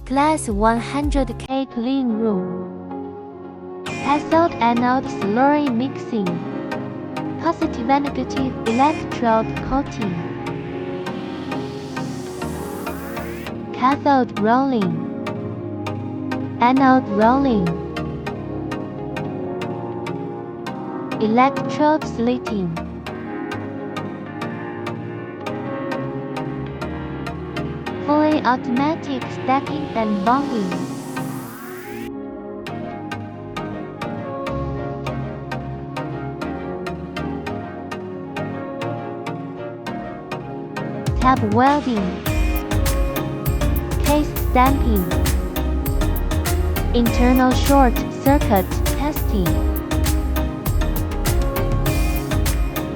Class 100K clean room. Cathode anode slurry mixing. Positive and negative electrode coating. Cathode rolling. Anode rolling. Electrode slitting. Fully automatic stacking and bonding. Tab welding. Case stamping. Internal short circuit testing.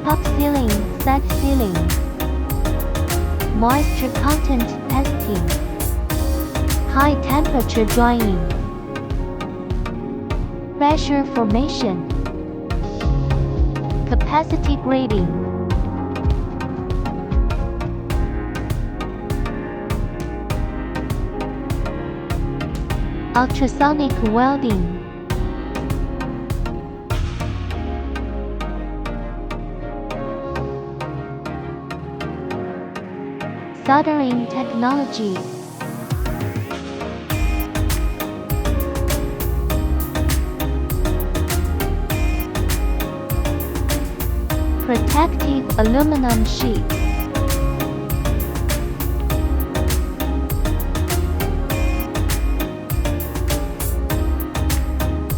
Top sealing, side sealing. Moisture content testing. High temperature drying. Pressure formation. Capacity grading. Ultrasonic welding. Soldering technology. Protective aluminum sheet.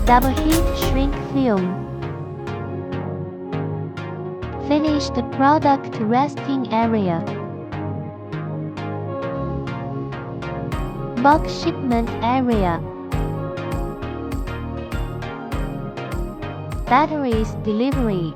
Double heat shrink film. Finished product resting area. Bulk shipment area. Batteries delivery.